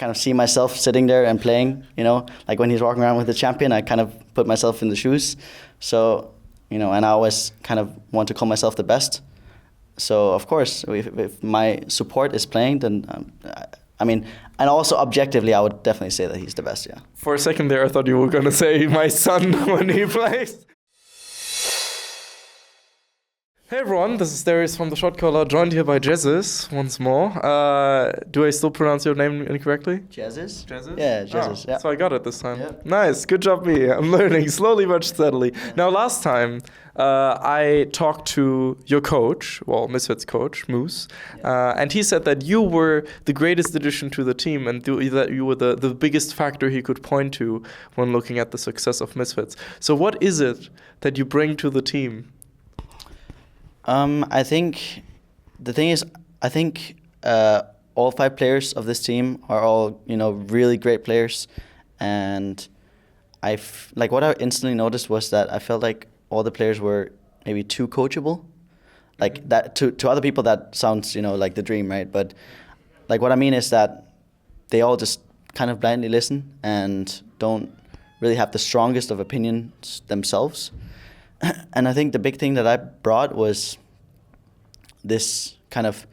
kind of see myself sitting there and playing, like when he's walking around with the champion, I kind of put myself in the shoes. So, and I always kind of want to call myself the best. So, of course, if my support is playing, then, and also objectively, I would definitely say that he's the best, yeah. For a second there, I thought you were going to say my son when he plays. Hey everyone, this is Darius from the Shotcaller, joined here by Jesiz once more. Do I still pronounce your name incorrectly? Jesiz? Jesiz? Yeah, Jesiz, yeah. So I got it this time. Yeah. Nice, good job me. I'm learning slowly but steadily. Yeah. Now last time, I talked to your coach, Misfits coach, Moose, and he said that you were the greatest addition to the team and that you were the biggest factor he could point to when looking at the success of Misfits. So what is it that you bring to the team? I think the thing is, all 5 players of this team are all, really great players. And what I instantly noticed was that I felt like all the players were maybe too coachable. Like that to other people that sounds, like the dream, right? But like what I mean is that they all just kind of blindly listen and don't really have the strongest of opinions themselves. And I think the big thing that I brought was this kind of,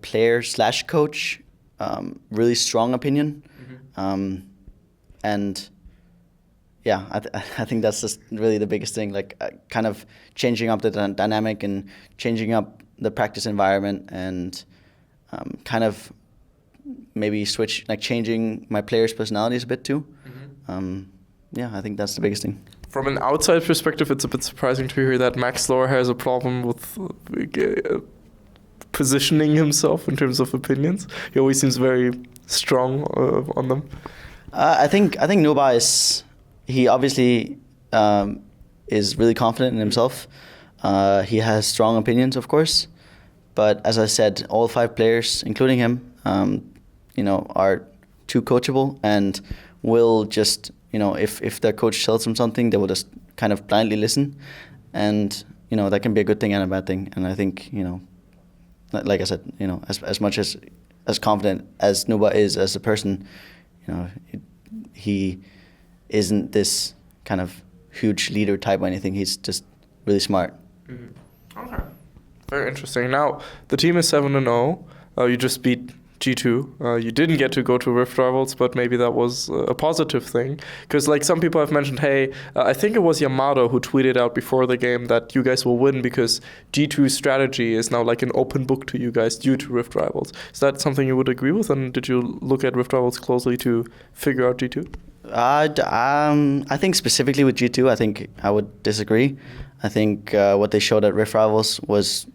player/coach, really strong opinion. Mm-hmm. And yeah, I think that's just really the biggest thing, kind of changing up the dynamic and changing up the practice environment and kind of maybe changing my players' personalities a bit too. Mm-hmm. Yeah, I think that's the biggest thing. From an outside perspective, it's a bit surprising to hear that Max Lohr has a problem with positioning himself in terms of opinions. He always seems very strong on them. I think Nuba he obviously is really confident in himself. He has strong opinions, of course, but as I said, all 5 players, including him, are too coachable and will just. If their coach tells them something, they will just kind of blindly listen. And, that can be a good thing and a bad thing. And I think, like I said, as much as confident as Nuba is as a person, he isn't this kind of huge leader type or anything. He's just really smart. Mm-hmm. Okay. Very interesting. Now, the team is 7-0. You just beat G2. You didn't get to go to Rift Rivals, but maybe that was a positive thing. Because some people have mentioned, hey, I think it was Yamato who tweeted out before the game that you guys will win because G2's strategy is now like an open book to you guys due to Rift Rivals. Is that something you would agree with? And did you look at Rift Rivals closely to figure out G2? I think specifically with G2, I think I would disagree. I think what they showed at Rift Rivals was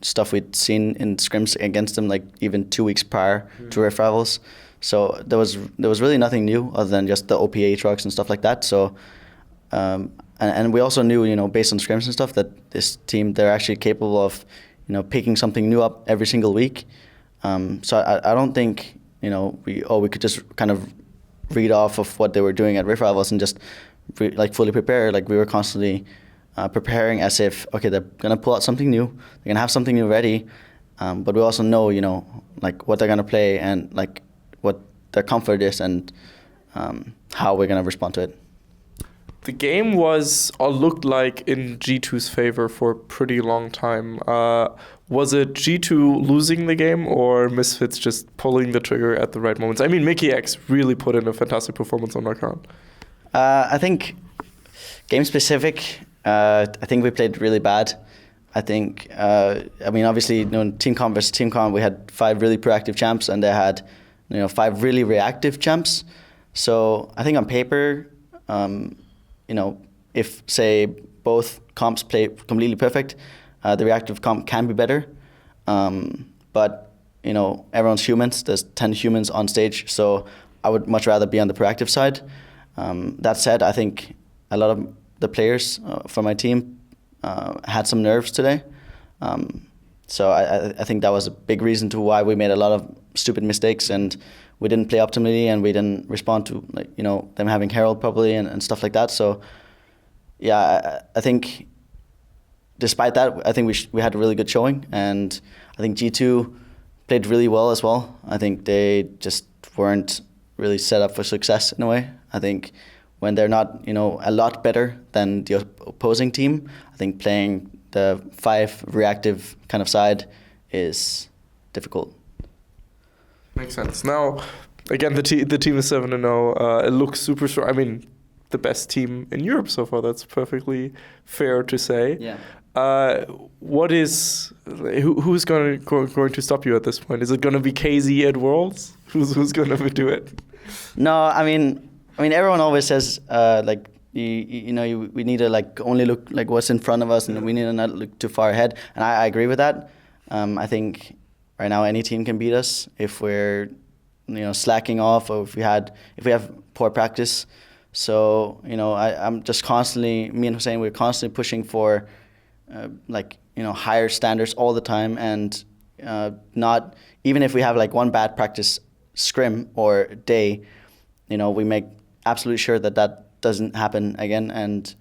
stuff we'd seen in scrims against them, even 2 weeks prior to Rift Rivals. So there was really nothing new other than just the OPA trucks and stuff like that. So and we also knew, based on scrims and stuff, that this team, they're actually capable of, picking something new up every single week. So I don't think, we could just kind of read off of what they were doing at Rift Rivals and just fully prepare. We were constantly preparing as if, okay, they're going to pull out something new, they're going to have something new ready, but we also know, what they're going to play and, what their comfort is and how we're going to respond to it. The game was or looked like in G2's favor for a pretty long time. Was it G2 losing the game or Misfits just pulling the trigger at the right moments? I mean, Mickey X really put in a fantastic performance on account. I think game-specific, I think we played really bad. I think, obviously, team versus team we had 5 really proactive champs, and they had, 5 really reactive champs. So I think on paper, if say both comps play completely perfect, the reactive comp can be better. But everyone's humans. There's 10 humans on stage, so I would much rather be on the proactive side. That said, I think a lot of the players from my team had some nerves today. So I think that was a big reason to why we made a lot of stupid mistakes and we didn't play optimally and we didn't respond to them having Herald properly and stuff like that. So yeah, I think despite that, I think we had a really good showing, and I think G2 played really well as well. I think they just weren't really set up for success in a way. I think when they're not, a lot better than the opposing team, I think playing the 5 reactive kind of side is difficult. Makes sense. Now, again, the team is 7-0. It looks super strong. I mean, the best team in Europe so far. That's perfectly fair to say. Yeah. Who's going to stop you at this point? Is it going to be KZ at Worlds? Who's going to do it? No, I mean everyone always says we need to only look like what's in front of us, and we need to not look too far ahead. And I agree with that. I think right now any team can beat us if we're slacking off, or if we have poor practice. So I'm just constantly, me and Hussein, we're constantly pushing for higher standards all the time, and not even if we have one bad practice scrim or day, we make absolutely sure that doesn't happen again. And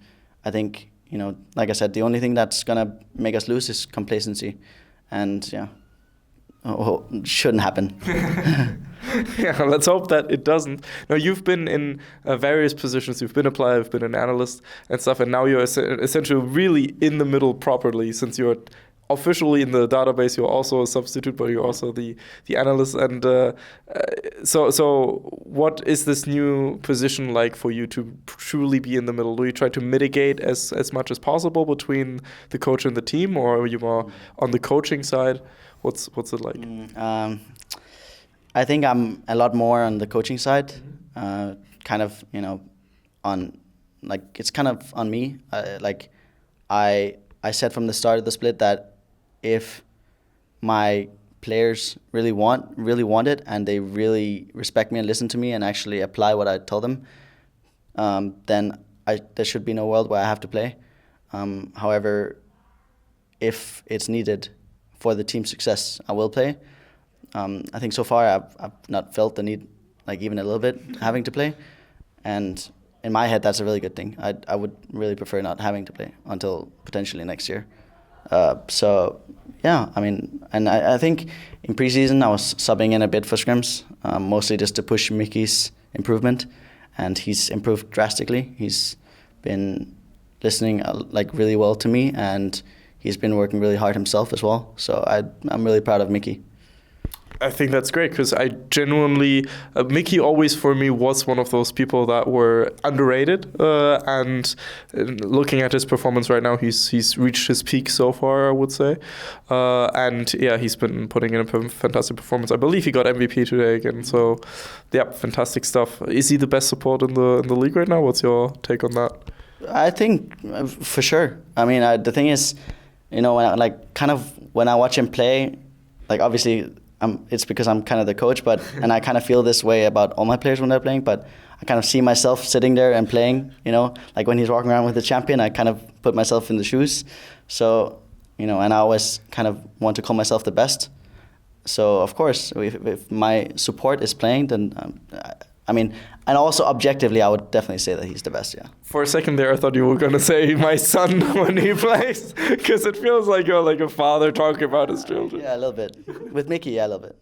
I think like I said, the only thing that's gonna make us lose is complacency, and shouldn't happen. Yeah, let's hope that it doesn't. Now, you've been in various positions. You've been a player, you've been an analyst and stuff, and now you're essentially really in the middle properly, since you're officially in the database. You're also a substitute, but you're also the analyst. And so what is this new position like for you to truly be in the middle? Do you try to mitigate as much as possible between the coach and the team, or are you more on the coaching side? What's it like? I think I'm a lot more on the coaching side, kind of, on, it's kind of on me. I said from the start of the split that if my players really want it, and they really respect me and listen to me and actually apply what I tell them, then there should be no world where I have to play. However, if it's needed for the team's success, I will play. I think so far I've not felt the need, even a little bit, having to play. And in my head, that's a really good thing. I would really prefer not having to play until potentially next year. So, yeah, and I think in preseason I was subbing in a bit for scrims, mostly just to push Mickey's improvement. And he's improved drastically. He's been listening really well to me, and he's been working really hard himself as well. So I'm really proud of Mickey. I think that's great, because I genuinely, Mickey always for me was one of those people that were underrated, and looking at his performance right now, he's reached his peak so far, I would say, and yeah, he's been putting in a fantastic performance. I believe he got MVP today again, so yeah, fantastic stuff. Is he the best support in the league right now? What's your take on that? I think for sure. The thing is, when I watch him play, obviously, it's because I'm kind of the coach, and I kind of feel this way about all my players when they're playing, but I kind of see myself sitting there and playing, when he's walking around with the champion, I kind of put myself in the shoes. So, and I always kind of want to call myself the best. So, of course, if my support is playing, then, and also objectively, I would definitely say that he's the best, yeah. For a second there, I thought you were going to say my son when he plays, because it feels like you're like a father talking about his children. Yeah, a little bit. With Mickey, yeah, a little bit.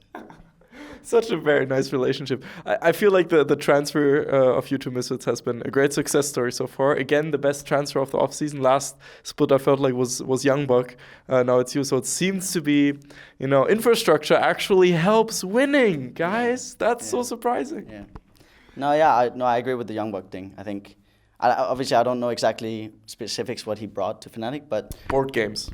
Such a very nice relationship. I feel like the transfer of you to Misfits has been a great success story so far. Again, the best transfer of the offseason. Last split I felt like was Youngbuck. Now it's you. So it seems to be, infrastructure actually helps winning, guys. That's so surprising. Yeah. I agree with the Youngbuck thing. I think, obviously I don't know exactly specifics what he brought to Fnatic, but... Board games.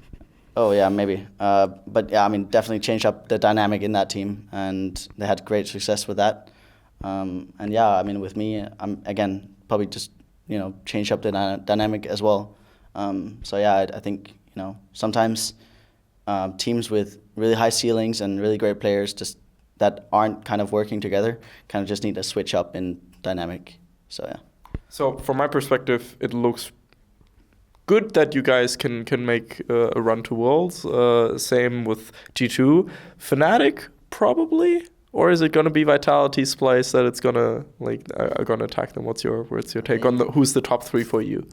Oh, yeah, maybe. But yeah, definitely changed up the dynamic in that team, and they had great success with that. And yeah, with me, I'm, again, probably just, change up the dynamic as well. So yeah, I think, sometimes teams with really high ceilings and really great players just that aren't kind of working together kind of just need to switch up in dynamic. So yeah. So from my perspective, it looks good that you guys can make a run to Worlds. Same with G2. Fnatic, probably? Or is it going to be Vitality's place that it's going to are going to attack them? What's your take on who's the top 3 for you?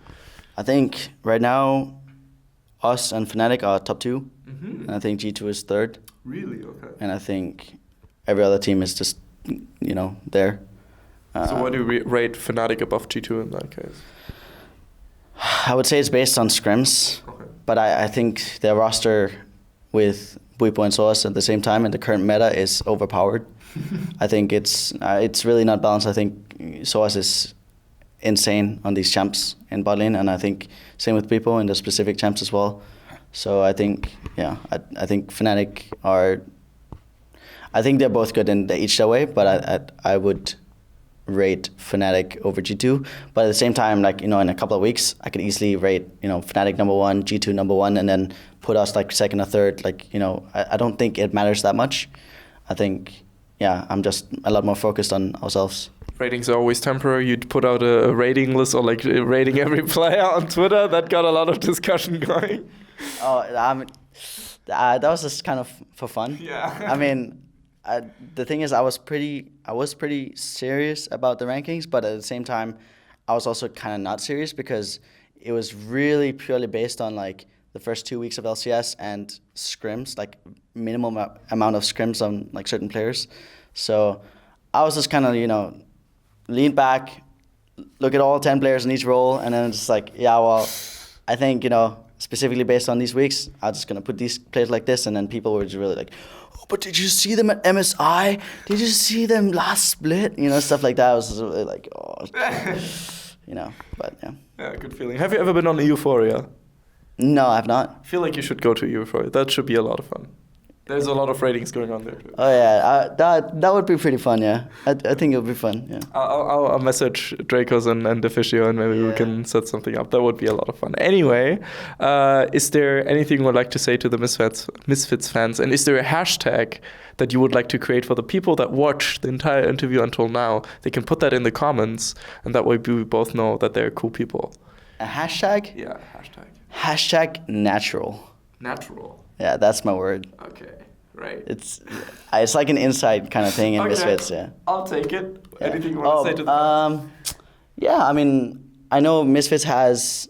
I think right now us and Fnatic are top 2, and I think G2 is 3rd, Really? Okay. and I think every other team is just, there. So why do you rate Fnatic above G2 in that case? I would say it's based on scrims, but I think their roster with Buipo and Soas at the same time in the current meta is overpowered. I think it's really not balanced. I think Soas is insane on these champs in bot lane, and I think same with Buipo in the specific champs as well. So I think, I think Fnatic are. I think they're both good in each their way, but I would rate Fnatic over G2. But at the same time, like, in a couple of weeks, I could easily rate, Fnatic number 1, G2 number 1, and then put us like 2nd or 3rd. Like, I don't think it matters that much. I think, I'm just a lot more focused on ourselves. Ratings are always temporary. You'd put out a rating list or like rating every player on Twitter. That got a lot of discussion going. Oh, that was just kind of for fun. Yeah. I mean, the thing is, I was pretty serious about the rankings, but at the same time, I was also kind of not serious because it was really purely based on like the first 2 weeks of LCS and scrims, like minimum amount of scrims on like certain players. So I was just kind of, lean back, look at all 10 players in each role, and then just like, I think, specifically based on these weeks, I'm just going to put these players like this, and then people were just really like, oh, but did you see them at MSI? Did you see them last split? Stuff like that. I was just really like, oh, but yeah. Yeah, good feeling. Have you ever been on Euphoria? No, I have not. I feel like you should go to Euphoria. That should be a lot of fun. There's a lot of ratings going on there too. Oh yeah, that would be pretty fun. Yeah, I think it would be fun. Yeah. I'll message Dracos and Deficio, and maybe we can set something up. That would be a lot of fun. Anyway, is there anything you would like to say to the Misfits fans? And is there a hashtag that you would like to create for the people that watch the entire interview until now? They can put that in the comments, and that way we both know that they're cool people. A hashtag? Yeah, hashtag. Hashtag natural. Natural. Yeah, that's my word. Okay, right. It's like an inside kind of thing in Misfits, yeah. I'll take it. Yeah. Anything you want to say to the fans? Yeah, I mean, I know Misfits has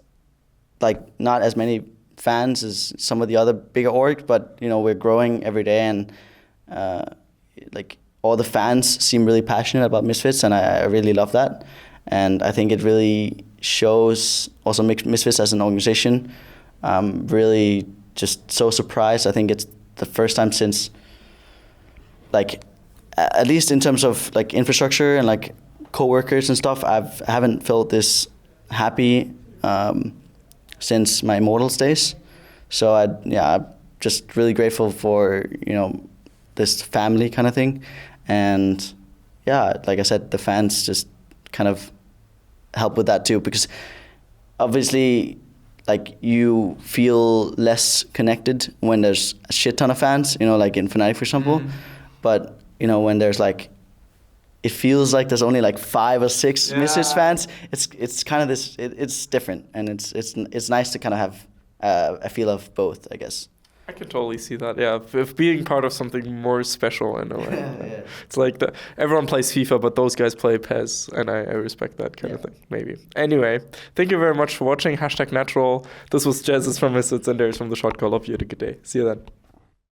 like not as many fans as some of the other bigger orgs, but we're growing every day, and like all the fans seem really passionate about Misfits, and I really love that. And I think it really shows also Misfits as an organization. Really just so surprised. I think it's the first time since, like, at least in terms of like infrastructure and like co-workers and stuff, I haven't felt this happy since my Immortals days. So I'm just really grateful for this family kind of thing, and like I said, the fans just kind of help with that too, because obviously, like, you feel less connected when there's a shit ton of fans, like in Fnatic, for example. But, when there's like, it feels like there's only like 5 or 6 Misfits fans, it's kind of this, it's different. And it's nice to kind of have a feel of both, I guess. I can totally see that, yeah. If being part of something more special in a way. Yeah. It's like everyone plays FIFA, but those guys play PES, and I respect that kind of thing, maybe. Anyway, thank you very much for watching. #natural. This was Jesiz from Misfits, and Darius from the Shotcaller. Hope you had a good day. See you then.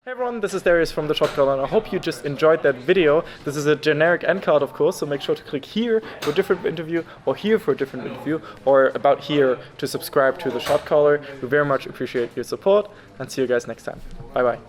Hey everyone, this is Darius from the Shotcaller, and I hope you just enjoyed that video. This is a generic end card, of course, so make sure to click here for a different interview, or here for a different interview, or about here to subscribe to the Shotcaller. We very much appreciate your support, and see you guys next time. Bye bye.